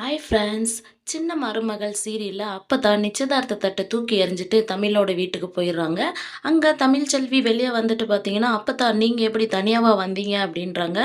Hi friends. சின்ன மருமகள் சீரியல்ல அப்பதான் நிச்சயதார்த்த தட்ட தூக்கி எறிஞ்சிட்டு தமிழோட வீட்டுக்கு போயிடுறாங்க. அங்க தமிழ் செல்வி வெளிய வந்துட்டு பார்த்தீங்கன்னா, "அப்பத்தா நீங்க எப்படி தனியாவா வந்தீங்க?" அப்படின்றாங்க.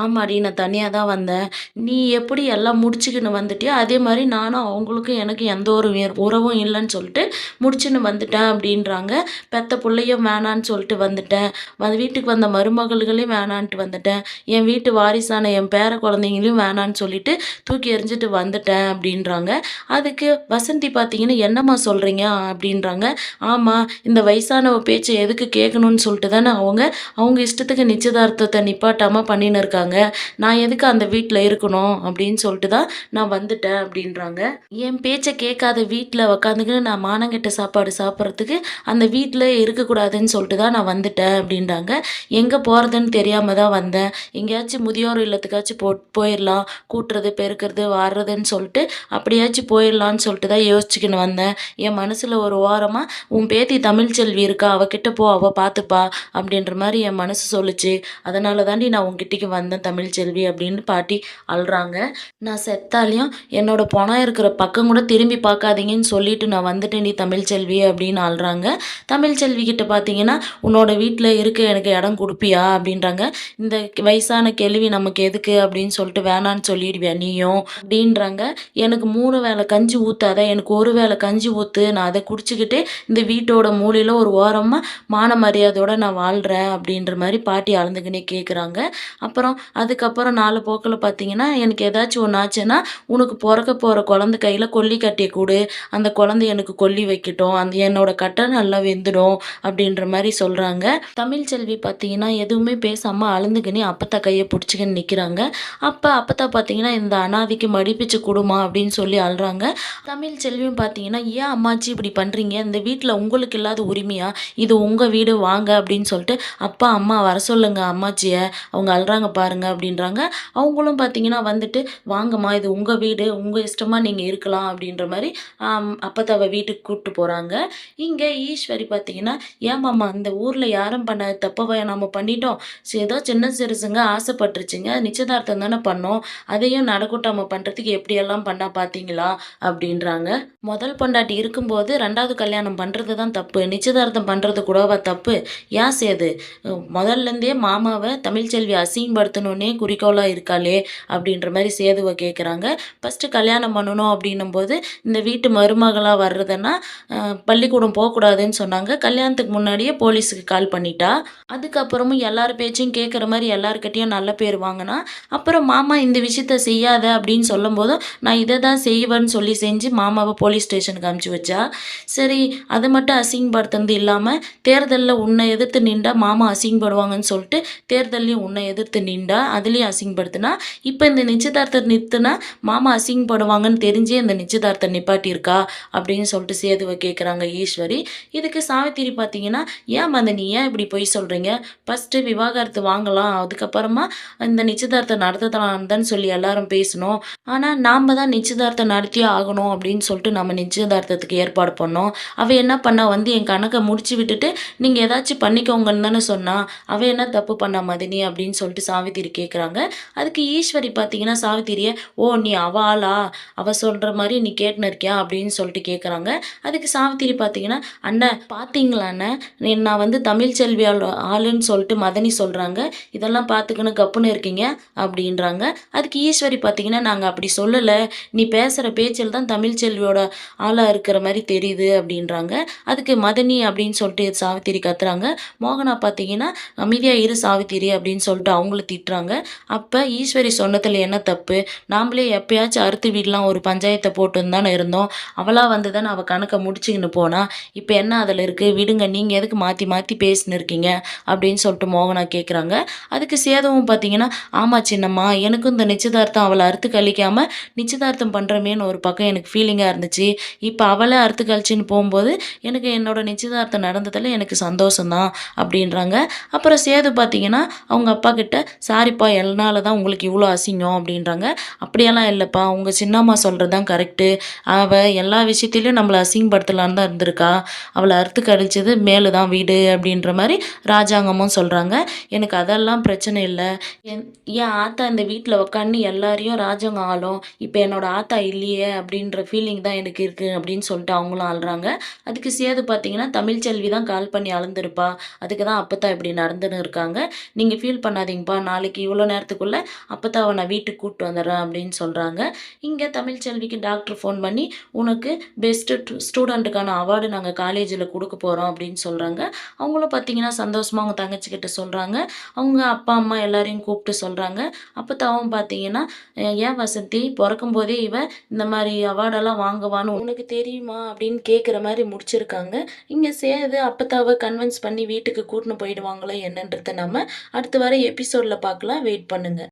"ஆமாடி நான் தனியா தான் வந்தேன். நீ எப்படி எல்லாம் முடிச்சுக்கின்னு வந்துட்டியோ, அதே மாரி நானும் அவங்களுக்கும் எனக்கு எந்த ஒரு உறவும் இல்லன்னு சொல்லிட்டு முடிச்சுன்னு வந்துட்டேன்" அப்படின்றாங்க. "பெத்த புள்ளையும் வேணான்னு சொல்லிட்டு வந்துட்டேன். வீட்டுக்கு வந்த மருமகள்களையும் வேணான்ட்டு வந்துட்டேன். என் வீட்டு வாரிசான என் பேர குழந்தைங்களையும் வேணான்னு சொல்லிட்டு தூக்கி எறிஞ்சிட்டு வந்துட்டேன்" அப்படின்றாங்க. அதுக்கு வசந்தி பார்த்தீங்கன்னா, "என்னம்மா சொல்றீங்க?" அப்படின்றாங்க. "ஆமா, இந்த வயசானவ பேச்ச எதுக்கு கேட்கணும்னு சொல்லிட்டு தானே அவங்க அவங்க இஷ்டத்துக்கு நிச்சயதார்த்தத்த நிப்பாட்டாம பண்ணின்னு இருக்காங்க. நான் எதுக்கு அந்த வீட்ல இருக்கணும் அப்படின்னு சொல்லிட்டு தான் நான் வந்துட்டேன்" அப்படின்றாங்க. "என் பேச்ச கேட்காத வீட்ல உக்காந்துக்கின்னு நான் மானங்கெட்ட சாப்பாடு சாப்பிட்றதுக்கு அந்த வீட்ல இருக்கக்கூடாதுன்னு சொல்லிட்டு தான் நான் வந்துட்டேன்" அப்படின்றாங்க. "எங்க போறதுன்னு தெரியாம தான் வந்தேன். எங்கேயாச்சும் முதியோர் இல்லத்துக்காச்சும் போயிரலாம். கூட்டுறது, பெருக்கிறது, வார்றதுன்னு சொல்லிட்டு அப்படியாச்சும் போயிடலான்னு சொல்லிட்டு தான் யோசிச்சுக்கின்னு வந்தேன். என் மனசுல ஒரு ஓரமா உன் பேத்தி தமிழ்ச்செல்வி இருக்கா, அவகிட்ட போ, அவ பார்த்துப்பா அப்படின்ற மாரி என் மனசு சொல்லுச்சு. அதனால தாண்டி நான் உன்கிட்டக்கு வந்தேன் தமிழ்ச்செல்வி" அப்படின்னு பாட்டி அழுறாங்க. "நான் செத்தாலையும் என்னோட பொணம் இருக்கிற பக்கம் கூட திரும்பி பார்க்காதீங்கன்னு சொல்லிட்டு நான் வந்துட்டேன்டி தமிழ்ச்செல்வி" அப்படின்னு அழுறாங்க. தமிழ்ச்செல்வி கிட்ட பார்த்தீங்கன்னா, "உன்னோட வீட்ல இருக்க எனக்கு இடம் குடுப்பியா?" அப்படின்றாங்க. "இந்த வயசான கேள்வி நமக்கு எதுக்கு அப்படின்னு சொல்லிட்டு வேணான்னு சொல்லிடுவியா நீயும்?" அப்படின்றாங்க. "எனக்கு 3 வேள கஞ்சி ஊத்தாத, எனக்கு 1 வேள கஞ்சி ஊத்து. நான் அத குடிச்சுக்கிட்டு இந்த வீட்டோட மூலையில ஒரு ஓரமா மான மரியாதையோட நான் வாழ்றேன்" அப்படின்ற மாரி பாட்டி அழுந்துக்கின்னே கேட்குறாங்க. அதுக்கப்புறம் நாளு போக்குல பார்த்தீங்கன்னா, "எனக்கு ஏதாச்சும் ஒண்ணு ஆச்சுன்னா, உனக்கு பொறக்க போற குழந்தை கையில கொல்லி கட்டைய குடு. அந்த குழந்தை எனக்கு கொல்லி வைக்கட்டும். அந்த என்னோட கட்ட நல்லா வெந்துடும்" அப்படின்ற மாரி சொல்றாங்க. தமிழ்ச்செல்வி பார்த்தீங்கன்னா, எதுவுமே பேசாம அழுந்துக்கின்னே அப்பத்தா கைய புடிச்சுக்கின்னு நிக்கிறாங்க. அப்பத்தா பார்த்தீங்கன்னா, "இந்த அனாதைக்கு மடிப்பிச்சை குடும்மா" அப்படின்னு சொல்லி அழுறாங்க. தமிழ்ச்செல்வியும் பார்த்தீங்கன்னா, "ஏன் அம்மாச்சி இப்படி பண்றீங்க? இந்த வீட்ல உங்களுக்கு இல்லாத உரிமையா? இது உங்க வீடு வாங்க" அப்படின்னு சொல்லிட்டு, "அப்பா, அம்மா வர சொல்லுங்க அம்மாச்சிய. அவங்க அழுறாங்க பாருங்க" அப்படின்றாங்க. அவங்களும் பார்த்தீங்கன்னா வந்துட்டு, "வாங்கம்மா, இது உங்க வீடு. உங்க இஷ்டமா நீங்க இருக்கலாம்" அப்படின்ற மாரி அப்பத்தாவ வீட்டுக்கு கூட்டு போறாங்க. இங்க ஈஸ்வரி பார்த்தீங்கன்னா, "ஏமாம்மா, இந்த ஊர்ல யாரும் பண்ணாத தப்பவா நாம பண்ணிட்டோம்? ஏதோ சின்ன சிறுசுங்க ஆசைப்பட்டுருச்சுங்க. நிச்சயதார்த்தம் தானே பண்ணோம். அதையும் நடக்கூட்டாம பண்றதுக்கு எப்படியெல்லாம் பண்ணா பார்த்தீங்களா?" அப்படின்றாங்க. "முதல் பொண்டாட்டி இருக்கும்போது 2வது கல்யாணம் பண்றது தான் தப்பு. நிச்சயதார்த்தம் பண்றது கூடவா தப்பு? ஏன் சேது? முதல்லேருந்தே மாமாவ தமிழ்ச்செல்வி அசிங்கப்படுத்தணுன்னே குறிக்கோளா இருக்காளே" அப்படின்ற மாரி சேதுவ கேட்குறாங்க. "ஃபர்ஸ்ட்டு கல்யாணம் பண்ணணும் அப்படின்னும்போது, இந்த வீட்டு மருமகளா வர்றதுன்னா பள்ளிக்கூடம் போக்கூடாதுன்னு சொன்னாங்க. கல்யாணத்துக்கு முன்னாடியே போலீஸுக்கு கால் பண்ணிட்டா. அதுக்கப்புறமும் எல்லார் பேச்சையும் கேட்குற மாரி எல்லார்கிட்டயும் நல்ல பேர் வாங்குனா. அப்புறம் மாமா இந்த விஷயத்த செய்யாத அப்படின்னு சொல்லும்போதும், நான் இத தான் செய்வேன்னு சொல்லி செஞ்சு மாமாவ போலீஸ் ஸ்டேஷனுக்கு அனுப்பிச்சு வச்சா. சரி, அத மட்டும் அசிங்கப்படுத்துனது இல்லாம, தேர்தல்ல உன்னை எதிர்த்து நின்றா மாமா அசிங்கப்படுவாங்கன்னு சொல்லிட்டு, தேர்தல்லயும் உன்னை எதிர்த்து நின்றா. அதுலயும் அசிங்கப்படுத்துனா. இப்ப இந்த நிச்சயதார்த்தத்த நிறுத்துனா, மாமா அசிங்கப்படுவாங்கன்னு தெரிஞ்சே இந்த நிச்சயதார்த்தம் நிப்பாட்டியிருக்கா அப்படின்னு சொல்லிட்டு சேதுவ கேட்குறாங்க ஈஸ்வரி. இதுக்கு சாவித்திரி பார்த்தீங்கன்னா, "ஏன் மதனி, ஏன் இப்படி பொய் சொல்றீங்க? ஃபர்ஸ்ட்டு விவாகரத்து வாங்கலாம். அதுக்கப்புறமா இந்த நிச்சயதார்த்தம் நடத்தலாம் தான்னு சொல்லி எல்லாரும் பேசினோம். ஆனா நாம தான் நிச்சயதார்த்தம் நடத்தியே ஆகணும் அப்படின்னு சொல்லிட்டு நம்ம நிச்சயதார்த்தத்துக்கு ஏற்பாடு பண்ணோம். அவ என்ன பண்ணா வந்து என் கணக்க முடிச்சு விட்டுட்டு, நீங்க ஏதாச்சும் பண்ணிக்கோங்கன்னு தானே சொன்னா. அவ என்ன தப்பு பண்ணா மதினி?" அப்படின்னு சொல்லிட்டு சாவித்திரி கேட்குறாங்க. அதுக்கு ஈஸ்வரி பார்த்தீங்கன்னா சாவித்திரிய, "ஓ, நீ அவ ஆளா? அவ சொல்ற மாரி நீ கேட்டுன்னு இருக்கியா?" அப்படின்னு சொல்லிட்டு கேட்குறாங்க. அதுக்கு சாவித்திரி பார்த்தீங்கன்னா, "அண்ணன் பார்த்தீங்களா அண்ணன்? நான் வந்து தமிழ்ச்செல்வி ஆளுன்னு சொல்லிட்டு மதனி சொல்றாங்க. இதெல்லாம் பார்த்துக்கின்னு கப்புன்னு இருக்கீங்க" அப்படின்றாங்க. அதுக்கு ஈஸ்வரி பார்த்தீங்கன்னா, "நாங்க அப்படி சொல்லல. நீ பேசுற பேச்சில் தான் தமிழ்ச்செல்வியோட ஆளா இருக்கிற மாரி தெரியுது" அப்படின்றாங்க. அதுக்கு "மதனி" அப்படின்னு சொல்லிட்டு சாவித்திரி கத்துறாங்க. மோகனா பார்த்தீங்கன்னா, "அமைதியா இரு சாவித்திரி" அப்படின்னு சொல்லிட்டு அவங்கள திட்டுறாங்க. அப்ப ஈஸ்வரி சொன்னதுல என்ன தப்பு? நாமளே எப்பயாச்சும் அறுத்து விடலாம் ஒரு பஞ்சாயத்த போட்டுன்னு தானே இருந்தோம். அவளா வந்து தானே அவ கணக்க முடிச்சுக்கின்னு போனா. இப்ப என்ன அதுல இருக்கு? விடுங்க. நீங்க எதுக்கு மாத்தி மாத்தி பேசின்னு இருக்கீங்க? அப்படின்னு சொல்லிட்டு மோகனா கேட்குறாங்க. அதுக்கு சேதுவும் பார்த்தீங்கன்னா, "ஆமா சின்னம்மா, எனக்கும் இந்த நிச்சயதார்த்தம் அவள அறுத்து கழிக்காம நிச்சயதார்த்தம் பண்றோமேன்னு ஒரு பக்கம் எனக்கு ஃபீலிங்கா இருந்துச்சு. இப்ப அவளே அறுத்து கழிச்சுன்னு போம்போது, எனக்கு என்னோட நிச்சயதார்த்தம் நடந்ததுல எனக்கு சந்தோஷம் தான்" அப்படின்றாங்க. அப்புறம் சேது பார்த்தீங்கன்னா, அவங்க அப்பா கிட்ட, "சாரிப்பா, என்னால தான் உங்களுக்கு இவ்ளோ அசிங்கம்" அப்படின்றாங்க. "அப்படியெல்லாம் இல்லப்பா. உங்க சின்னம்மா சொல்றது தான் கரெக்ட்டு. அவ எல்லா விஷயத்திலயும் நம்மள அசிங்கப்படுத்தலான்னு தான் இருந்திருக்கா. அவள அறுத்து கழிச்சது மேலு தான் வீடு" அப்படின்ற மாரி ராஜாங்கமும் சொல்றாங்க. "எனக்கு அதெல்லாம் பிரச்சனை இல்ல. என் என் ஆத்தா இந்த வீட்ல உக்காந்து எல்லாரையும் ராஜாங்கம் ஆளும். இப்ப என்னோட ஆத்தா இல்லையே அப்படின்ற ஃபீலிங் தான் எனக்கு இருக்கு அப்படின்னு சொல்லிட்டு அவங்களும் அழுறாங்க. அதுக்கு சேது பார்த்தீங்கன்னா, தமிழ்ச்செல்வி தான் கால் பண்ணி அழுந்திருப்பா. அதுக்கு தான் அப்பத்தா இப்படி நடந்துன்னு இருக்காங்க. நீங்க ஃபீல் பண்ணாதீங்கப்பா. நாளைக்கு இவ்வளோ நேரத்துக்குள்ள அப்பத்தாவ நான் வீட்டுக்கு கூட்டு வந்துடுறேன் அப்படின்னு சொல்றாங்க. இங்க தமிழ்ச்செல்விக்கு டாக்டர் ஃபோன் பண்ணி, "உனக்கு பெஸ்ட் ஸ்டூடண்ட்டுக்கான அவார்டு நாங்க காலேஜ்ல குடுக்க போறோம்" அப்படின்னு சொல்றாங்க. அவங்களும் பார்த்தீங்கன்னா, சந்தோஷமா அவங்க தங்கச்சிகிட்ட சொல்றாங்க. அவங்க அப்பா, அம்மா எல்லாரையும் கூப்பிட்டு சொல்றாங்க. அப்பத்தாவும் பார்த்தீங்கன்னா, "ஏன் வசந்தி பொறக்கும்போதே இவ இந்த மாரி அவார்டெல்லாம் வாங்குவான்னு உனக்கு தெரியுமா?" அப்படின்னு கேட்குற மாரி முடிச்சிருக்காங்க. இங்க சேது அப்பத்தாவ கன்வின்ஸ் பண்ணி வீட்டுக்கு கூட்டின்னு போயிடுவாங்களோ என்னன்றத நம்ம அடுத்து வர எபிசோட்ல பார்க்கலாம். வெயிட் பண்ணுங்க.